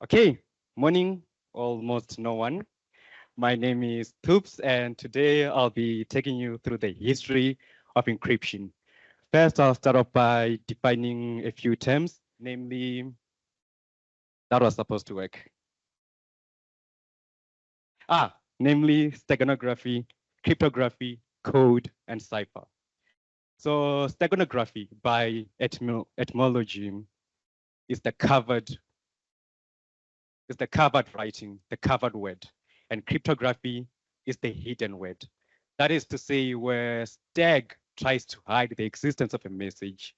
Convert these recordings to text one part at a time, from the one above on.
Okay, morning, almost no one. My name is Toops, and today I'll be taking you through the history of encryption. First, I'll start off by defining a few terms, namely, that was supposed to work. Namely steganography, cryptography, code, and cipher. So steganography by etymology is the covered writing, the covered word, and cryptography is the hidden word. That is to say, where stag tries to hide the existence of a message,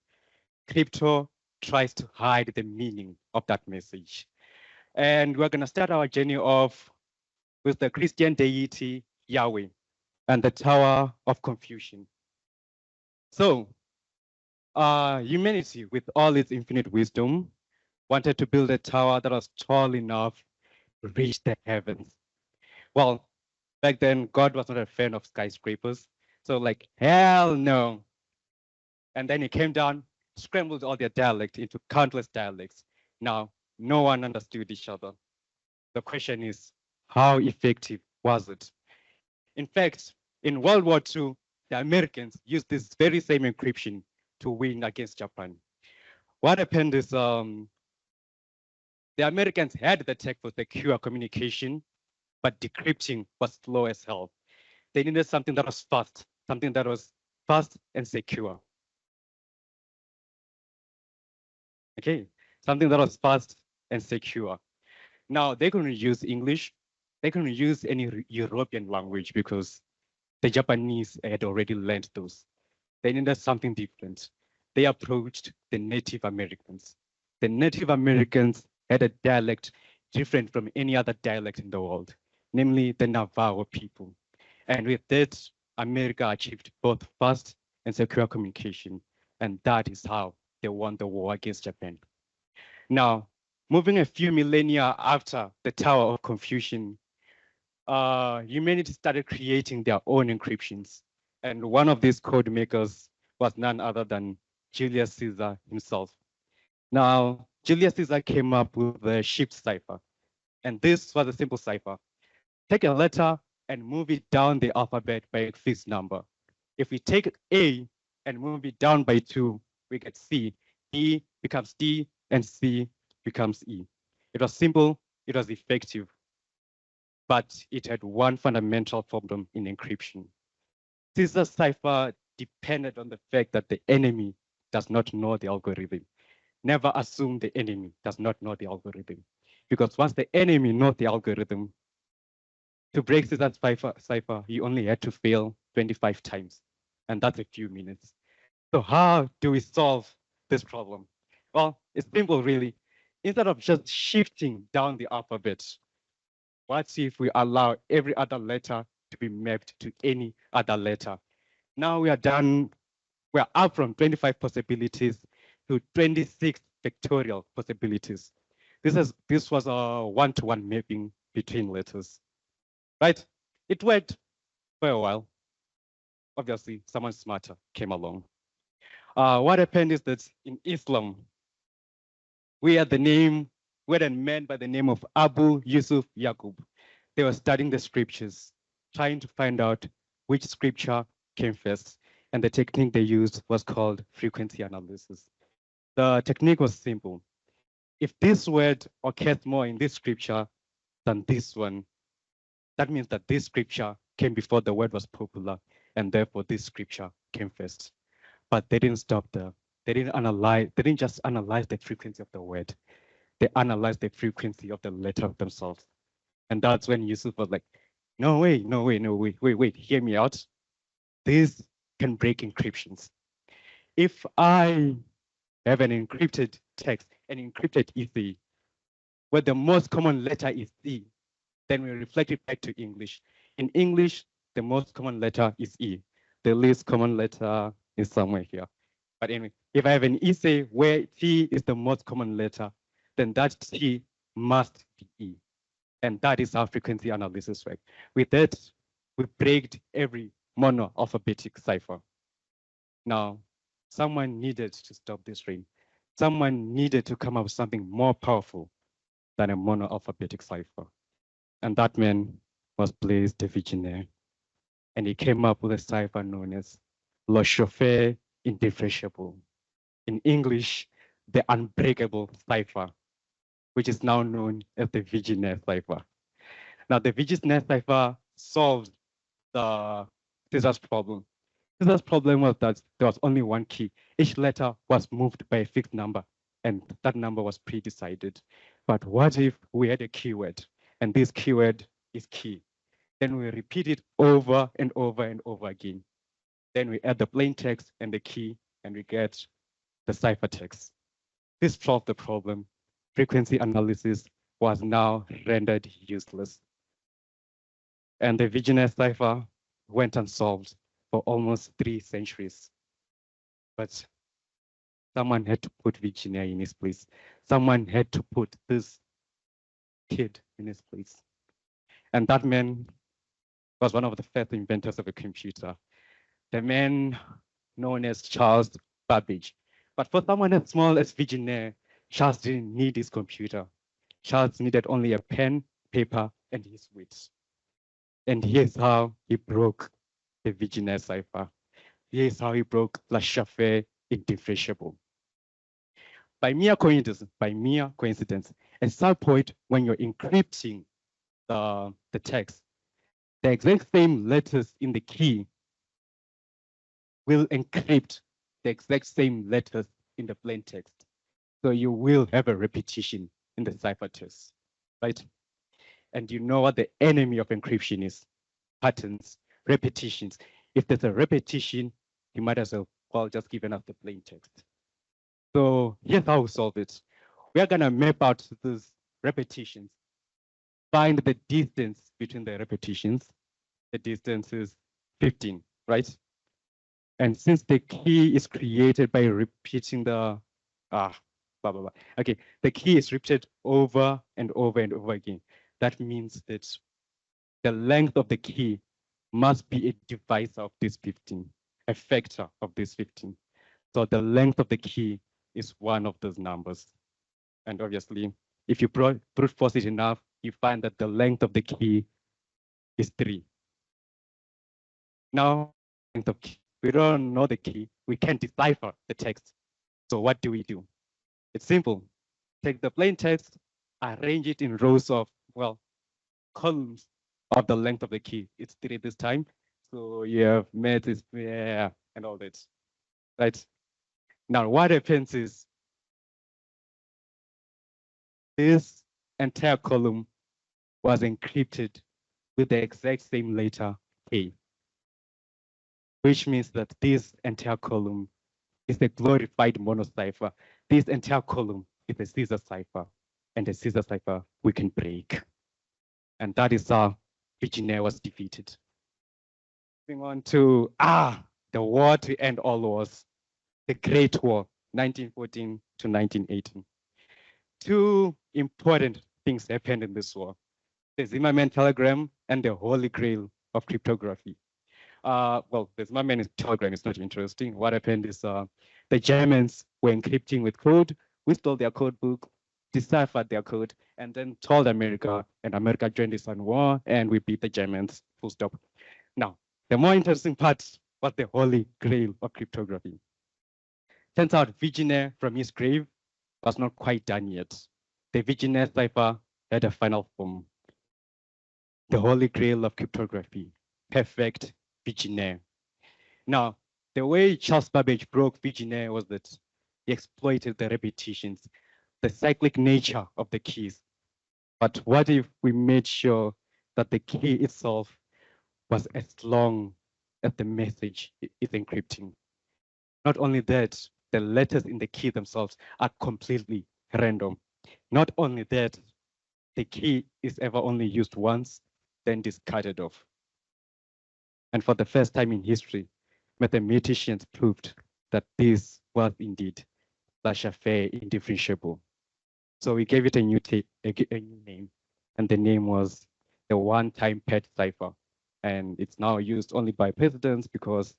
crypto tries to hide the meaning of that message. And we're going to start our journey off with the Christian deity Yahweh and the Tower of Confusion. So, humanity, with all its infinite wisdom, wanted to build a tower that was tall enough to reach the heavens. Well, back then, God was not a fan of skyscrapers. So, like, hell no. And then he came down, scrambled all their dialect into countless dialects. Now, no one understood each other. The question is, how effective was it? In fact, in World War II, the Americans used this very same encryption to win against Japan. What happened is the Americans had the tech for secure communication, but decrypting was slow as hell. They needed something that was fast and secure. Okay, something that was fast and secure. Now they couldn't use English. They couldn't use any European language because the Japanese had already learned those. They needed something different. They approached the Native Americans. The Native Americans had a dialect different from any other dialect in the world, namely the Navajo people. And with that, America achieved both fast and secure communication. And that is how they won the war against Japan. Now, moving a few millennia after the Tower of Confusion, humanity started creating their own encryptions. And one of these code makers was none other than Julius Caesar himself. Now, Julius Caesar came up with the ship's cipher. And this was a simple cipher. Take a letter and move it down the alphabet by a fixed number. If we take A and move it down by 2, we get C. E becomes D, and C becomes E. It was simple, it was effective, but it had one fundamental problem in encryption. Caesar's cipher depended on the fact that the enemy does not know the algorithm. Never assume the enemy does not know the algorithm. Because once the enemy knows the algorithm, to break Caesar's cipher, you only had to fail 25 times, and that's a few minutes. So how do we solve this problem? Well, it's simple, really. Instead of just shifting down the alphabet, what if we allow every other letter to be mapped to any other letter? Now we are done. We're up from 25 possibilities to 26 factorial possibilities. This was a one-to-one mapping between letters, right? It worked for a while. Obviously, someone smarter came along. What happened is that in Islam, we had a man by the name of Abu Yusuf Yaqub. They were studying the scriptures, trying to find out which scripture came first. And the technique they used was called frequency analysis. The technique was simple. If this word occurs more in this scripture than this one, that means that this scripture came before the word was popular, and therefore this scripture came first. But they didn't stop there. They didn't just analyze the frequency of the word. They analyzed the frequency of the letter themselves. And that's when Yusuf was like, no way, wait, hear me out. This can break encryptions. If I have an encrypted text, an encrypted ether, where the most common letter is E, then we reflect it back to English. In English, the most common letter is E. The least common letter is somewhere here. But anyway, if I have an essay where T is the most common letter, then that T must be E. And that is how frequency analysis works. With that, we break every mono-alphabetic cipher. Now, someone needed to stop this rain. Someone needed to come up with something more powerful. than a monoalphabetic cipher. And that man was Blaise de Vigenère. And he came up with a cipher known as Le Chauffeur Indifferentiable. In English, the unbreakable cipher, which is now known as the Vigenère cipher. Now, the Vigenère cipher solved the Caesar's problem. Caesar's problem was that there was only one key. Each letter was moved by a fixed number, and that number was pre-decided. But what if we had a keyword, and this keyword is key? Then we repeat it over and over and over again. Then we add the plain text and the key, and we get the ciphertext. This solved the problem. Frequency analysis was now rendered useless. And the Vigenère cipher went unsolved for almost 3 centuries. But someone had to put Vigenère in his place. Someone had to put this kid in his place. And that man was one of the first inventors of a computer, the man known as Charles Babbage. But for someone as small as Vigenère, Charles didn't need his computer. Charles needed only a pen, paper, and his wits. And here's how he broke the Vigenère cipher. Here's how he broke La Chauffeur Indifferentiable. By mere coincidence, at some point when you're encrypting the text, the exact same letters in the key will encrypt the exact same letters in the plain text. So you will have a repetition in the ciphertext, right? And you know what the enemy of encryption is? Patterns, repetitions. If there's a repetition, you might as well just give us the plain text. So here's how we solve it. We are gonna map out these repetitions, find the distance between the repetitions. The distance is 15, right? And since the key is created by repeating the, okay, the key is repeated over and over and over again. That means that the length of the key must be a divisor of this 15, a factor of this 15. So the length of the key is one of those numbers. And obviously, if you brute force it enough, you find that the length of the key is 3. Now, length of key. We don't know the key. We can't decipher the text. So what do? It's simple. Take the plain text, arrange it in rows of, well, columns of the length of the key. It's 3 this time. So you have made this, yeah, and all that, right? Now, what happens is this entire column was encrypted with the exact same letter K, which means that this entire column is a glorified monocipher. This entire column is a Caesar cipher, and a Caesar cipher we can break. And that is how Vigenère was defeated. Moving on to the war to end all wars, the Great War, 1914 to 1918. 2 important things happened in this war: the Zimmermann telegram and the holy grail of cryptography. Well, the Zimmermann telegram is not interesting. What happened is the Germans were encrypting with code. We stole their code book, deciphered their code, and then told America, and America joined this war, and we beat the Germans, full stop. Now, the more interesting part was the holy grail of cryptography. Turns out Vigenère from his grave was not quite done yet. The Vigenère cipher had a final form. The holy grail of cryptography, perfect Vigenère. Now, the way Charles Babbage broke Vigenère was that he exploited the repetitions, the cyclic nature of the keys. But what if we made sure that the key itself was as long as the message is encrypting? Not only that, the letters in the key themselves are completely random. Not only that, the key is ever only used once, then discarded off. And for the first time in history, mathematicians proved that this was indeed La Chauffeur Indifferentiable. So we gave it a new name, and the name was the one-time pet cipher. And it's now used only by presidents because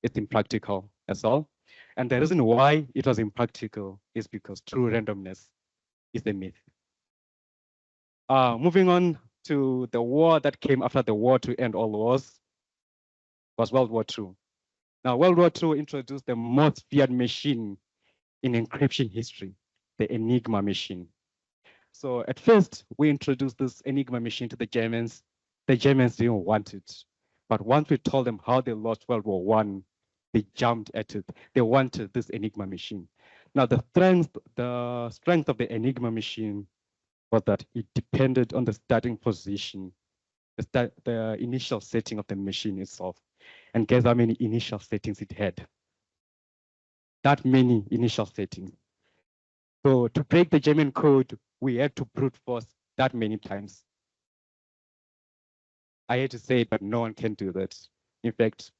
it's impractical as well. And the reason why it was impractical is because true randomness is a myth. Moving on to the war that came after the war to end all wars was World War II. Now, World War II introduced the most feared machine in encryption history, the Enigma machine. So at first, we introduced this Enigma machine to the Germans. The Germans didn't want it. But once we told them how they lost World War I, they jumped at it. They wanted this Enigma machine. Now, the strength of the Enigma machine was that it depended on the starting position, the initial setting of the machine itself. And guess how many initial settings it had? That many initial settings. So to break the German code, we had to brute force that many times. I hate to say it, but no one can do that. In fact,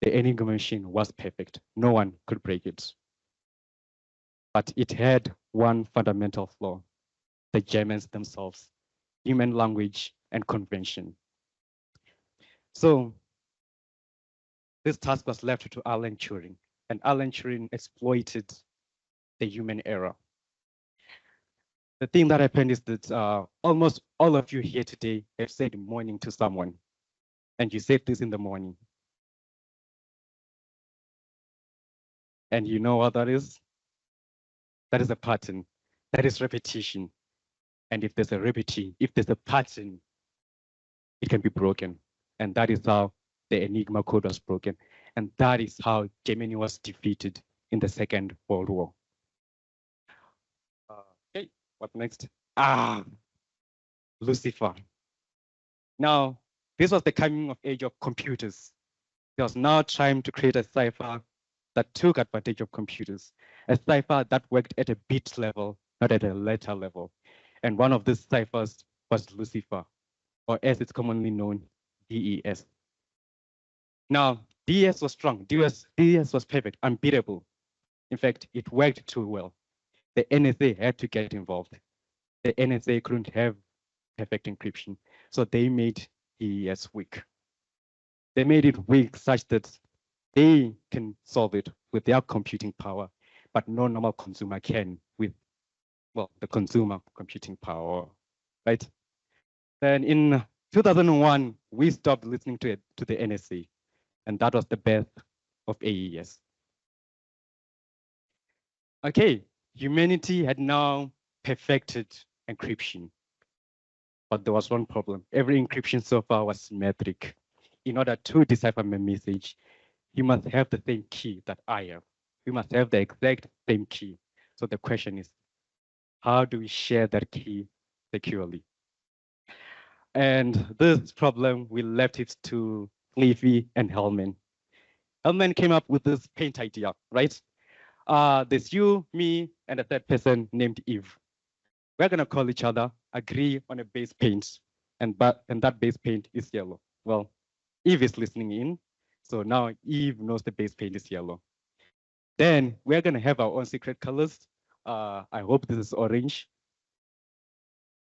the Enigma machine was perfect. No one could break it. But it had one fundamental flaw: the Germans themselves, human language and convention. So this task was left to Alan Turing, and Alan Turing exploited the human error. The thing that happened is that almost all of you here today have said morning to someone, and you said this in the morning. And you know what that is? That is a pattern. That is repetition. And if there's a pattern, it can be broken. And that is how the Enigma code was broken. And that is how Germany was defeated in the Second World War. Okay, what next? Lucifer. Now, this was the coming of age of computers. It was now time to create a cipher that took advantage of computers, a cipher that worked at a bit level, not at a letter level. And one of these ciphers was Lucifer, or as it's commonly known, DES. Now, DES was strong. DES was perfect, unbeatable. In fact, it worked too well. The NSA had to get involved. The NSA couldn't have perfect encryption, so they made DES weak. They made it weak such that they can solve it with their computing power, but no normal consumer can with, well, the consumer computing power, right? Then in 2001, we stopped listening to the NSA, and that was the birth of AES. Okay, humanity had now perfected encryption, but there was one problem. Every encryption so far was symmetric. In order to decipher my message, you must have the same key that I have. We must have the exact same key. So the question is, how do we share that key securely? And this problem, we left it to Cliffy and Hellman. Hellman came up with this paint idea, right? There's you, me, and a third person named Eve. We're gonna call each other, agree on a base paint, and that base paint is yellow. Well, Eve is listening in, so now Eve knows the base paint is yellow. Then we're gonna have our own secret colors. I hope this is orange.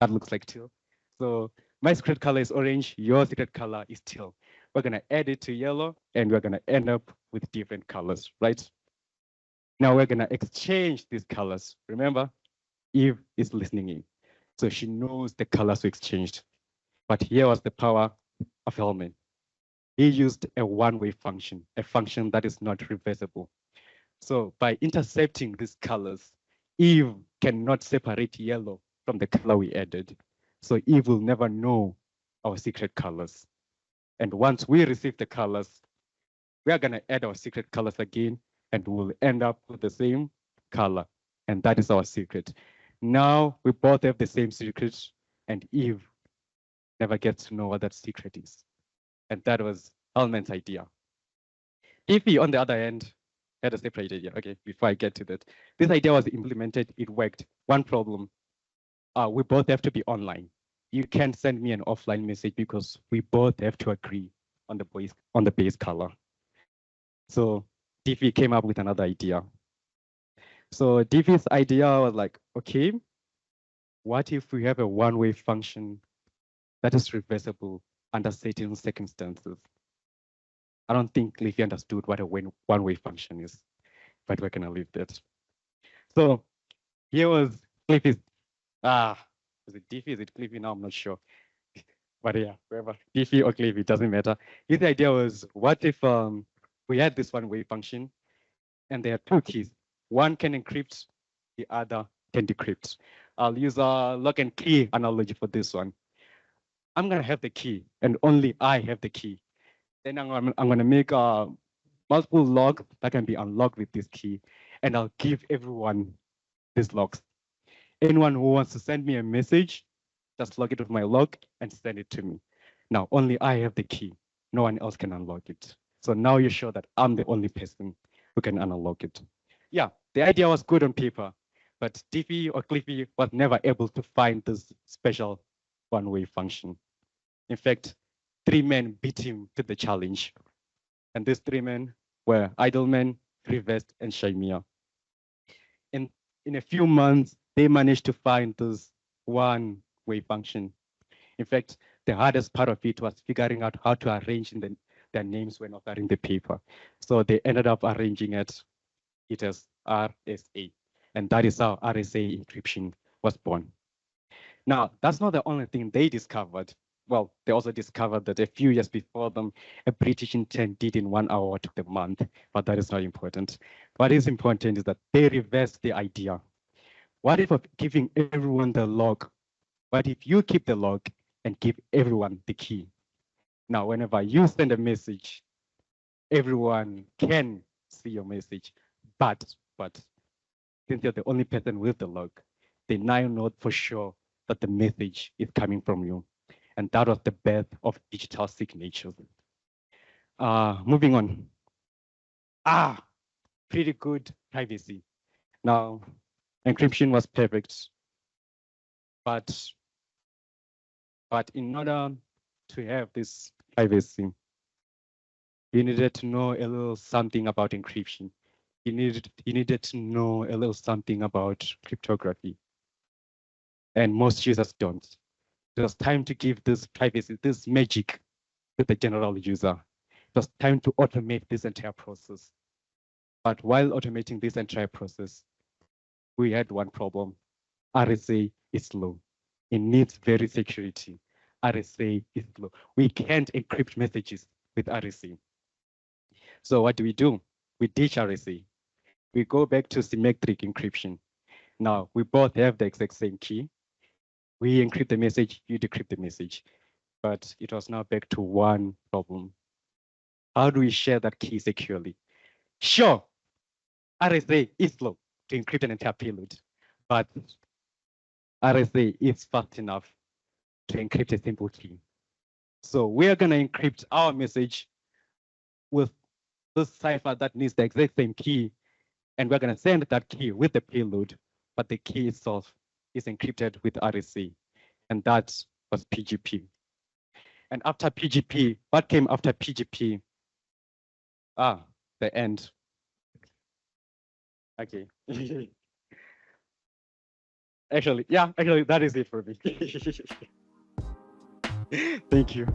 That looks like teal. So my secret color is orange, your secret color is teal. We're gonna add it to yellow, and we're gonna end up with different colors, right? Now we're gonna exchange these colors. Remember, Eve is listening in, so she knows the colors we exchanged. But here was the power of Hellman. He used a one-way function, a function that is not reversible. So by intercepting these colors, Eve cannot separate yellow from the color we added. So Eve will never know our secret colors. And once we receive the colors, we are gonna add our secret colors again, and we'll end up with the same color. And that is our secret. Now we both have the same secret, and Eve never gets to know what that secret is. And that was Hellman's idea. Ify, on the other hand, had a separate idea. Okay, before I get to that, this idea was implemented, it worked. One problem, we both have to be online. You can't send me an offline message because we both have to agree on the base color. So Diffie came up with another idea. So Diffie's idea was like, okay, what if we have a one-way function that is reversible under certain circumstances? I don't think Cliffy understood what a one-way function is, but we're gonna leave that. So here was Cliffy's, Is it Diffie? Is it Cliffy? Now I'm not sure. But yeah, wherever, Diffie or Cliffy, doesn't matter. The idea was, what if we had this one-way function and there are two keys. One can encrypt, the other can decrypt. I'll use a lock and key analogy for this one. I'm gonna have the key and only I have the key. Then I'm gonna make multiple locks that can be unlocked with this key, and I'll give everyone these locks. Anyone who wants to send me a message, just log it with my lock and send it to me. Now, only I have the key. No one else can unlock it. So now you're sure that I'm the only person who can unlock it. Yeah, the idea was good on paper, but Diffie or Cliffy was never able to find this special one-way function. In fact, 3 men beat him to the challenge. And these 3 men were Idleman, Rivest, and Shaimia. In a few months, they managed to find this one-way function. In fact, the hardest part of it was figuring out how to arrange their names when authoring the paper. So they ended up arranging it as RSA. And that is how RSA encryption was born. Now, that's not the only thing they discovered. Well, they also discovered that a few years before them, a British intern did in 1 hour what took them a month, but that is not important. What is important is that they reversed the idea. What if of giving everyone the log? What if you keep the log and give everyone the key? Now, whenever you send a message, everyone can see your message, but since you're the only person with the log, they now know for sure that the message is coming from you. And that was the birth of digital signatures. Moving on. Pretty good privacy. Now, encryption was perfect, but in order to have this privacy, you needed to know a little something about encryption. You needed to know a little something about cryptography. And most users don't. It was time to give this privacy, this magic to the general user. It was time to automate this entire process. But while automating this entire process, we had one problem. RSA is slow. It needs very security. RSA is slow. We can't encrypt messages with RSA. So what do? We ditch RSA. We go back to symmetric encryption. Now, we both have the exact same key. We encrypt the message, you decrypt the message. But it was now back to one problem. How do we share that key securely? Sure, RSA is slow to encrypt an entire payload, but RSA is fast enough to encrypt a simple key. So we're gonna encrypt our message with this cipher that needs the exact same key, and we're gonna send that key with the payload, but the key itself is encrypted with RSA, and that was PGP. And after PGP, what came after PGP? The end. Okay. Actually, that is it for me. Thank you.